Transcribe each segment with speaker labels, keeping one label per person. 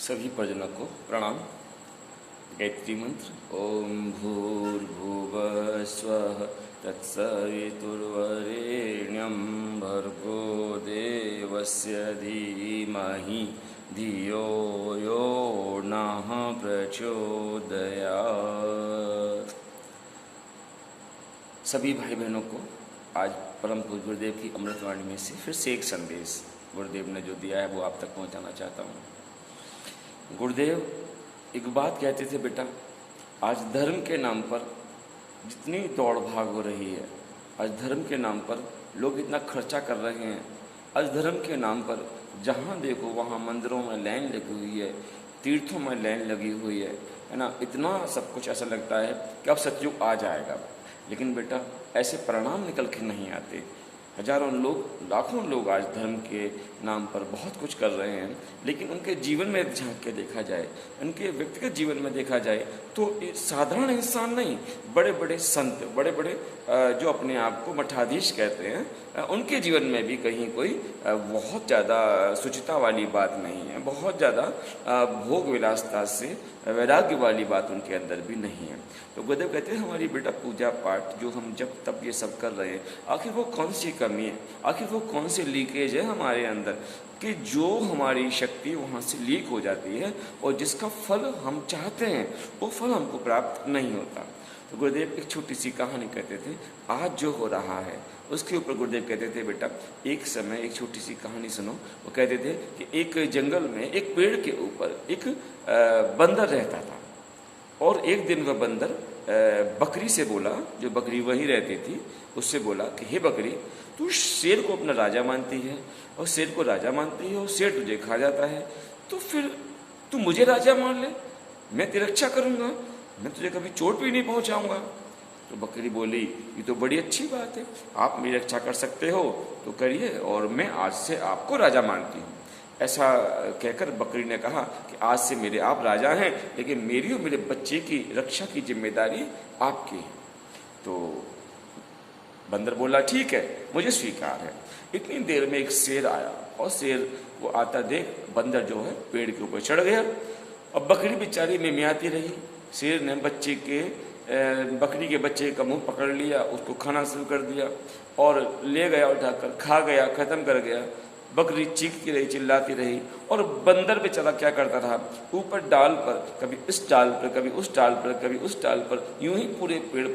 Speaker 1: सभी परिजनों को प्रणाम। गायत्री मंत्र ओम भूर्भुवः स्वः तत्सवितुर्वरेण्यं भर्गो देवस्य धीमहि धियो यो नः प्रचोदयात्। सभी भाई बहनों को आज परम पूज्य गुरुदेव की अमृतवाणी में से फिर से एक संदेश गुरुदेव ने जो दिया है वो आप तक पहुंचाना चाहता हूँ। गुरुदेव एक बात कहते थे, बेटा आज धर्म के नाम पर जितनी दौड़ भाग हो रही है, आज धर्म के नाम पर लोग इतना खर्चा कर रहे हैं, आज धर्म के नाम पर जहाँ देखो वहाँ मंदिरों में लाइन लगी हुई है, तीर्थों में लाइन लगी हुई है ना। इतना सब कुछ ऐसा लगता है कि अब सतयुग आ जाएगा, लेकिन बेटा ऐसे परिणाम निकल के नहीं आते। हजारों लोग, लाखों लोग आज धर्म के नाम पर बहुत कुछ कर रहे हैं, लेकिन उनके जीवन में झांक के देखा जाए, उनके व्यक्तिगत जीवन में देखा जाए तो साधारण इंसान नहीं, बड़े बड़े संत, बड़े बड़े जो अपने आप को मठाधीश कहते हैं, उनके जीवन में भी कहीं कोई बहुत ज़्यादा शुचिता वाली बात नहीं है, बहुत ज़्यादा भोग विलासता से वैराग्य वाली बात उनके अंदर भी नहीं है। तो गुरुदेव कहते हैं हमारी बेटा पूजा पाठ जो हम जब तब ये सब कर रहे हैं, आखिर वो कौन सी कमी है, आखिर वो कौन सी लीकेज है हमारे अंदर कि जो हमारी शक्ति वहाँ से लीक हो जाती है और जिसका फल हम चाहते हैं वो फल हमको प्राप्त नहीं होता। तो गुरुदेव एक छोटी सी कहानी कहते थे, आज जो हो रहा है उसके ऊपर गुरुदेव कहते थे, बेटा एक समय एक छोटी सी कहानी सुनो। वो कहते थे कि एक जंगल में एक पेड़ के ऊपर एक बंदर रहता था, और एक दिन वह बंदर बकरी से बोला, जो बकरी वहीं रहती थी, उससे बोला कि हे बकरी, तू शेर को अपना राजा मानती है और शेर को राजा मानती है और शेर तुझे खा जाता है, तो फिर तू मुझे राजा मान ले, मैं तेरी रक्षा करूँगा, मैं तुझे कभी चोट भी नहीं पहुँचाऊँगा। तो बकरी बोली, ये तो बड़ी अच्छी बात है, आप मेरी रक्षा कर सकते हो तो करिए, और मैं आज से आपको राजा मानती हूँ। ऐसा कहकर बकरी ने कहा कि आज से मेरे आप राजा हैं, लेकिन मेरी और मेरे बच्चे की रक्षा की जिम्मेदारी आपकी है। तो बंदर बोला, ठीक है, मुझे स्वीकार है। इतनी देर में एक शेर आया, और शेर वो आता देख बंदर जो है पेड़ के ऊपर चढ़ गया, और बकरी बेचारी मिमियाती रही। शेर ने बकरी के बच्चे का मुंह पकड़ लिया, उसको खाना शुरू कर दिया और ले गया, उठाकर खा गया, खत्म कर गया। बकरी चीखती रही, चिल्लाती रही, और बंदर बेचारा क्या करता रहा, ऊपर डाल पर, कभी इस डाल पर, कभी उस डाल पर, कभी उस डाल पर, यूं ही पूरे पेड़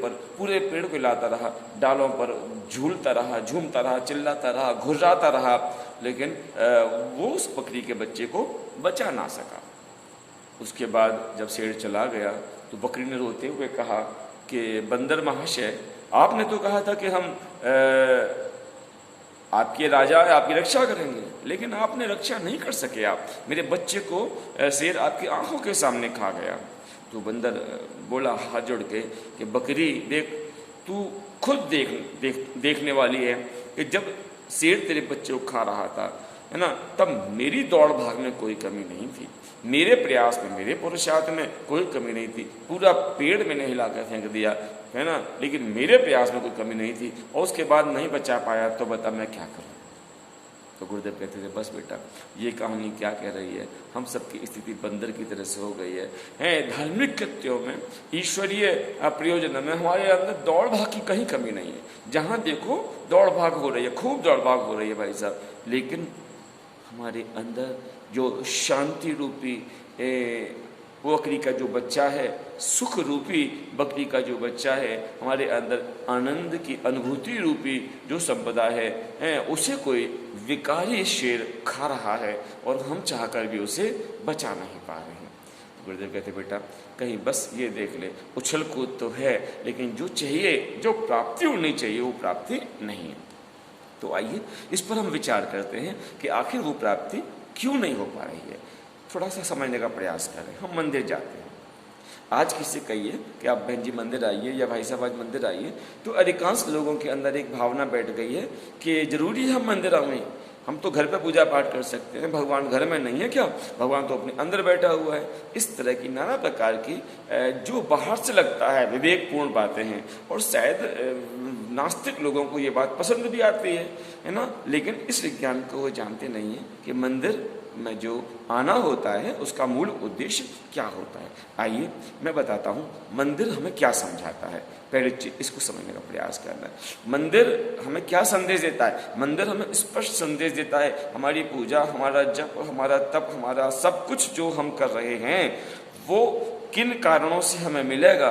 Speaker 1: को हिलाता रहा, डालों पर झूलता रहा, झूमता रहा, चिल्लाता रहा, घुर्राता रहा, लेकिन वो उस बकरी के बच्चे को बचा ना सका। उसके बाद जब शेर चला गया तो बकरी ने रोते हुए कहा कि बंदर महाशय, आपने तो कहा था कि हम आपके राजा है, आपकी रक्षा करेंगे, लेकिन आपने रक्षा नहीं कर सके। आप मेरे बच्चे को शेर आपकी आंखों के सामने खा गया। तो बंदर बोला हाथ जोड़ के कि बकरी देख, तू खुद देखने वाली है कि जब शेर तेरे बच्चे को खा रहा था, है ना, तब मेरी दौड़ भाग में कोई कमी नहीं थी, मेरे प्रयास में, मेरे पुरुषार्थ में कोई कमी नहीं थी, पूरा पेड़ मैंने हिला कर फेंक दिया, है ना, लेकिन मेरे प्रयास में कोई कमी नहीं थी, और उसके बाद नहीं बचा पाया, तो बता मैं क्या करूं। तो गुरुदेव कहते थे, बस बेटा ये कहानी क्या कह रही है, हम सबकी स्थिति बंदर की तरह से हो गई है। धार्मिक कृत्यों में, ईश्वरीय प्रयोजन में हमारे अंदर दौड़ भाग की कहीं कमी नहीं है। जहाँ देखो दौड़ भाग हो रही है, खूब दौड़ भाग हो रही है भाई साहब, लेकिन हमारे अंदर जो शांति रूपी बकरी का जो बच्चा है, सुख रूपी बकरी का जो बच्चा है, हमारे अंदर आनंद की अनुभूति रूपी जो संपदा है, उसे कोई विकारी शेर खा रहा है, और हम चाहकर भी उसे बचा नहीं पा रहे हैं। गुरुदेव कहते, बेटा कहीं बस ये देख ले, उछल कूद तो है, लेकिन जो चाहिए, जो प्राप्ति होनी चाहिए, वो प्राप्ति नहीं है। तो आइए इस पर हम विचार करते हैं कि आखिर वो प्राप्ति क्यों नहीं हो पा रही है। थोड़ा सा समझने का प्रयास करें। हम मंदिर जाते हैं, आज किसी कहिए कि आप बहन जी मंदिर आइए या भाई साहब आज मंदिर आइए, तो अधिकांश लोगों के अंदर एक भावना बैठ गई है कि जरूरी है हम मंदिर आएं, हम तो घर पे पूजा पाठ कर सकते हैं, भगवान घर में नहीं है क्या, भगवान तो अपने अंदर बैठा हुआ है। इस तरह की नाना प्रकार की जो बाहर से लगता है विवेकपूर्ण बातें हैं, और शायद नास्तिक लोगों को ये बात पसंद भी आती है ना, लेकिन इस विज्ञान को वो जानते नहीं है कि मंदिर में जो आना होता है उसका मूल उद्देश्य क्या होता है। आइए मैं बताता हूँ मंदिर हमें क्या समझाता है। पहले चीज इसको समझने का प्रयास करना है। मंदिर हमें क्या संदेश देता है? मंदिर हमें स्पष्ट संदेश देता है। हमारी पूजा, हमारा जप, हमारा तप, हमारा सब कुछ जो हम कर रहे हैं वो किन कारणों से हमें मिलेगा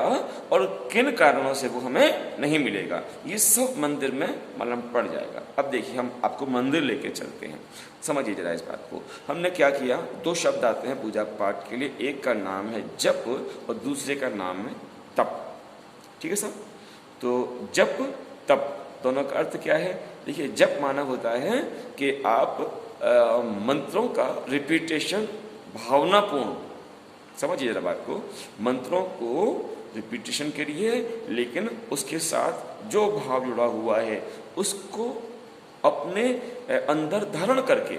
Speaker 1: और किन कारणों से वो हमें नहीं मिलेगा, ये सब मंदिर में मालूम पड़ जाएगा। अब देखिए हम आपको मंदिर लेके चलते हैं, समझिए जरा इस बात को। हमने क्या किया, दो शब्द आते हैं पूजा पाठ के लिए, एक का नाम है जप और दूसरे का नाम है तप। ठीक है साहब? तो जप तप दोनों का अर्थ क्या है? देखिए जप माना होता है कि आप मंत्रों का रिपीटेशन भावनापूर्ण, समझिए जरा बात को, मंत्रों को रिपीटेशन करिए लेकिन उसके साथ जो भाव जुड़ा हुआ है उसको अपने अंदर धारण करके।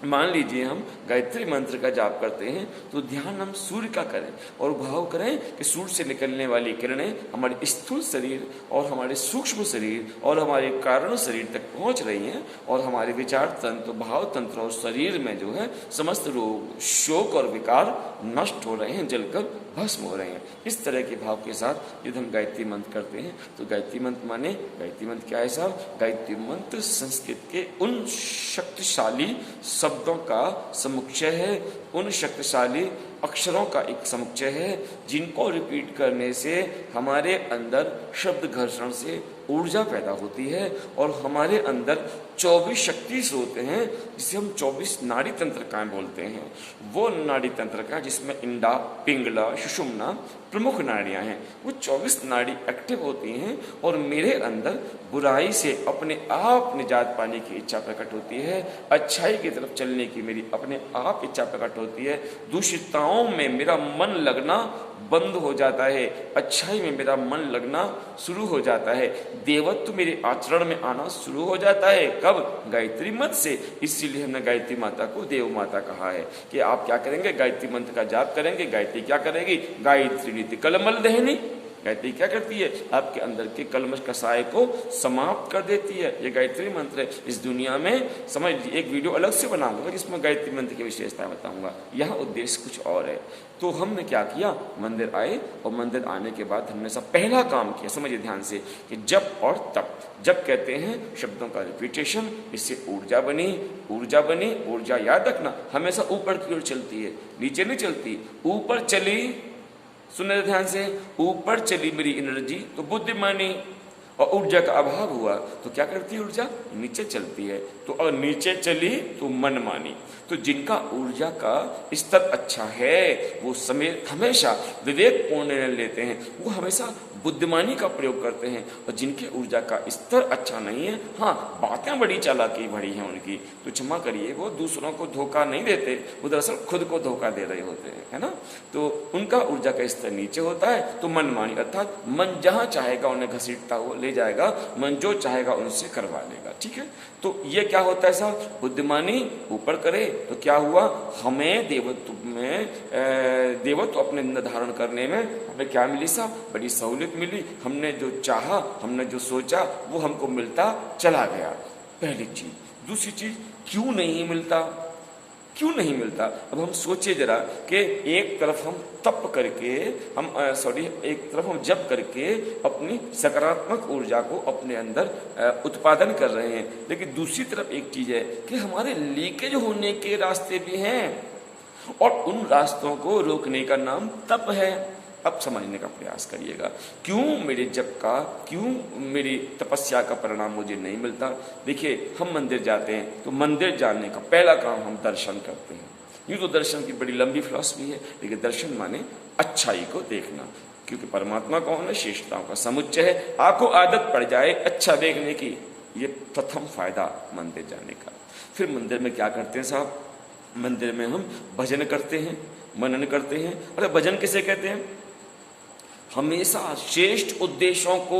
Speaker 1: मान लीजिए हम गायत्री मंत्र का जाप करते हैं तो ध्यान हम सूर्य का करें और भाव करें कि सूर्य से निकलने वाली किरणें हमारे स्थूल शरीर और हमारे सूक्ष्म शरीर और हमारे कारण शरीर तक पहुंच रही हैं और हमारे विचार तंत्र, भाव तंत्र और शरीर में जो है समस्त रोग, शोक और विकार नष्ट हो रहे हैं, जलकर भस्म हो रहे हैं। इस तरह के भाव के साथ यदि हम गायत्री मंत्र करते हैं तो गायत्री मंत्र माने, गायत्री मंत्र क्या है साहब? गायत्री मंत्र संस्कृत के उन शक्तिशाली शब्दों का समुच्चय है, उन शक्तिशाली अक्षरों का एक समुच्चय है जिनको रिपीट करने से हमारे अंदर शब्द घर्षण से ऊर्जा पैदा होती है और हमारे अंदर 24 शक्ति स्रोत हैं जिसे हम 24 नाड़ी तंत्र का बोलते हैं। वो नाड़ी तंत्र का जिसमें इंडा, पिंगला, सुषुम्ना प्रमुख नाड़ियां हैं, वो 24 नाड़ी एक्टिव होती हैं और मेरे अंदर बुराई से अपने आप निजात पाने की इच्छा प्रकट होती है, अच्छाई की तरफ चलने की मेरी अपने आप इच्छा प्रकट होती है, दूषितताओं में मेरा मन लगना बंद हो जाता है, अच्छाई में मेरा मन लगना शुरू हो जाता है, देवत्व मेरे आचरण में आना शुरू हो जाता है। कब? गायत्री मंत्र से। इसीलिए हमने गायत्री माता को देव माता कहा है कि आप क्या करेंगे, गायत्री मंत्र का जाप करेंगे। गायत्री क्या करेगी? गायत्री नीति कलमल दहनी। गायत्री क्या करती है? आपके अंदर के कलमश कसाय को समाप्त कर देती है। ये गायत्री मंत्र है। इस दुनिया में समझ लीजिए, एक वीडियो अलग से बनाऊंगा जिसमें गायत्री मंत्र की विशेषताएं बताऊंगा। यहाँ उद्देश्य कुछ और है। तो हमने क्या किया, मंदिर आए और मंदिर आने के बाद हमने सब पहला काम किया, समझिए ध्यान से, कि जप और तप। जप कहते हैं शब्दों का रिपीटेशन, इससे ऊर्जा बनी, ऊर्जा बनी। ऊर्जा याद रखना हमेशा ऊपर की ओर चलती है, नीचे नहीं चलती। ऊपर चली, सुनने ध्यान से, ऊपर चली मेरी एनर्जी तो बुद्धिमानी, और ऊर्जा का अभाव हुआ तो क्या करती है ऊर्जा? नीचे चलती है। तो अगर नीचे चली तो मनमानी। तो जिनका ऊर्जा का स्तर अच्छा है वो समय हमेशा विवेकपूर्ण निर्णय लेते हैं, वो हमेशा बुद्धिमानी का प्रयोग करते हैं। और जिनके ऊर्जा का स्तर अच्छा नहीं है, हाँ बातें बड़ी चालाकी भरी हैं उनकी, तो क्षमा करिए वो दूसरों को धोखा नहीं देते, वो दरअसल खुद को धोखा दे रहे होते हैं, है ना। तो उनका ऊर्जा का स्तर नीचे होता है तो मनमानी, अर्थात मन जहाँ चाहेगा उन्हें घसीटता हुआ ले जाएगा, मन जो चाहेगा उनसे करवा लेगा। ठीक है, तो ये क्या होता है साहब? बुद्धिमानी ऊपर करे तो क्या हुआ, हमें देवत्व अपने अंदर धारण करने में हमें क्या मिली साहब? बड़ी सहूलियत मिली। हमने जो चाहा, हमने जो सोचा वो हमको मिलता चला गया, पहली चीज। दूसरी चीज, क्यों नहीं मिलता? क्यों नहीं मिलता? अब हम सोचे जरा कि एक तरफ हम तप करके एक तरफ हम जप करके अपनी सकारात्मक ऊर्जा को अपने अंदर उत्पादन कर रहे हैं, लेकिन दूसरी तरफ एक चीज है कि हमारे लीकेज होने के रास्ते भी हैं और उन रास्तों को रोकने का नाम तप है। अब समझने का प्रयास करिएगा, क्यों मेरे जप का, क्यों मेरी तपस्या का परिणाम मुझे नहीं मिलता। देखिए हम मंदिर जाते हैं तो मंदिर जाने का पहला काम हम दर्शन करते हैं। यूँ तो दर्शन की बड़ी लंबी फिलॉसफी है, लेकिन दर्शन माने अच्छाई को देखना, क्योंकि परमात्मा कौन है? श्रेष्ठताओं का समुच्चय है। आपको आदत पड़ जाए अच्छा देखने की, ये प्रथम फायदा मंदिर जाने का। फिर मंदिर में क्या करते हैं साहब? मंदिर में हम भजन करते हैं, मनन करते हैं। अरे भजन किसे कहते हैं? हमेशा श्रेष्ठ उद्देश्यों को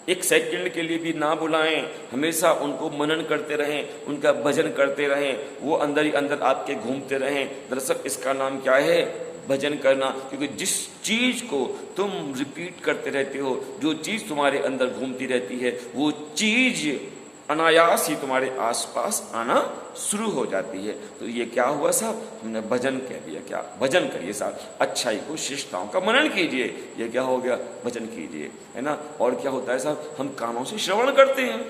Speaker 1: एक सेकंड के लिए भी ना बुलाएं, हमेशा उनको मनन करते रहें, उनका भजन करते रहें, वो अंदर ही अंदर आपके घूमते रहें। दरअसल इसका नाम क्या है? भजन करना। क्योंकि जिस चीज को तुम रिपीट करते रहते हो, जो चीज तुम्हारे अंदर घूमती रहती है, वो चीज अनायास ही तुम्हारे आसपास आना शुरू हो जाती है। तो ये क्या हुआ साहब, हमने भजन कह दिया। क्या भजन करिए साहब, अच्छाई को शिष्टताओं का मनन कीजिए। ये क्या हो गया, भजन कीजिए, है ना। और क्या होता है साहब, हम कानों से श्रवण करते हैं,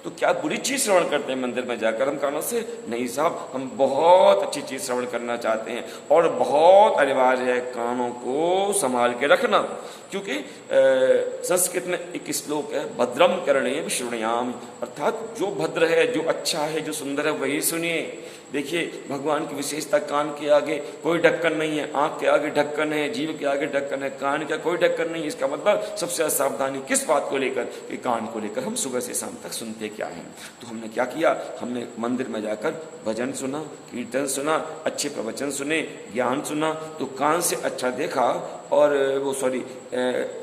Speaker 1: तो क्या बुरी चीज श्रवण करते हैं मंदिर में जाकर हम कानों से? नहीं साहब, हम बहुत अच्छी चीज श्रवण करना चाहते हैं और बहुत अनिवार्य है कानों को संभाल के रखना। क्योंकि संस्कृत में एक श्लोक है, भद्रम करणेम श्रृणुयाम, अर्थात जो भद्र है, जो अच्छा है, जो सुंदर है वही सुनिए। देखिए भगवान की विशेषता, कान के आगे कोई ढक्कन नहीं है, आंख के आगे ढक्कन है, जीभ के आगे ढक्कन है, कान का कोई ढक्कन नहीं। इसका मतलब सबसे ज्यादा सावधानी किस बात को लेकर, कि कान को लेकर हम सुबह से शाम तक सुनते क्या है। तो हमने क्या किया, हमने मंदिर में जाकर भजन सुना, कीर्तन सुना, अच्छे प्रवचन सुने, ज्ञान सुना। तो कान से अच्छा देखा और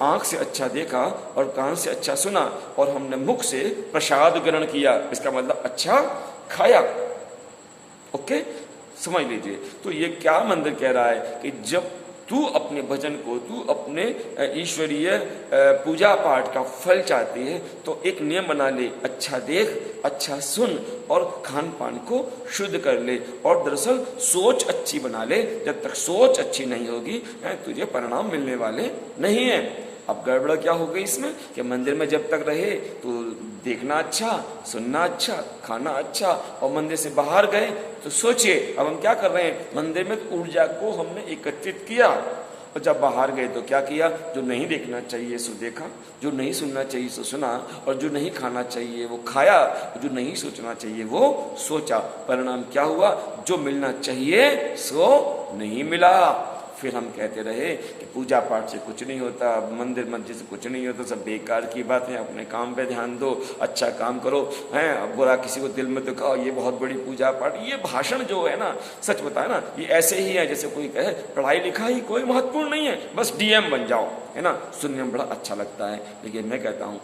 Speaker 1: आंख से अच्छा देखा और कान से अच्छा सुना, और हमने मुख से प्रसाद ग्रहण किया। इसका मतलब अच्छा खाया। ओके, समझ लीजिए। तो ये क्या मंदिर कह रहा है कि जब तू अपने भजन को, तू अपने ईश्वरीय पूजा पाठ का फल चाहती है तो एक नियम बना ले, अच्छा देख, अच्छा सुन और खान पान को शुद्ध कर ले। और दरअसल सोच अच्छी बना ले। जब तक सोच अच्छी नहीं होगी तुझे परिणाम मिलने वाले नहीं है। अब गड़बड़ क्या हो गई इसमें, कि मंदिर में जब तक रहे तो देखना अच्छा, सुनना अच्छा, खाना अच्छा, और मंदिर से बाहर गए तो सोचिए अब हम क्या कर रहे हैं। मंदिर में ऊर्जा को हमने एकत्रित किया और जब बाहर गए तो क्या किया, जो नहीं देखना चाहिए सो देखा, जो नहीं सुनना चाहिए सो सुना, और जो नहीं खाना चाहिए वो खाया, जो नहीं सोचना चाहिए वो सोचा। परिणाम क्या हुआ, जो मिलना चाहिए सो नहीं मिला। फिर हम कहते रहे कि पूजा पाठ से कुछ नहीं होता, मंदिर मस्जिद से कुछ नहीं होता, सब बेकार की बात है, अपने काम पे ध्यान दो, अच्छा काम करो, हैं बुरा किसी को दिल में तो कहो ये बहुत बड़ी पूजा पाठ। ये भाषण जो है ना, सच बताए ना, ये ऐसे ही है जैसे कोई कहे पढ़ाई लिखाई कोई महत्वपूर्ण नहीं है, बस डीएम बन जाओ, है ना। सुनने में बड़ा अच्छा लगता है, लेकिन मैं कहता हूँ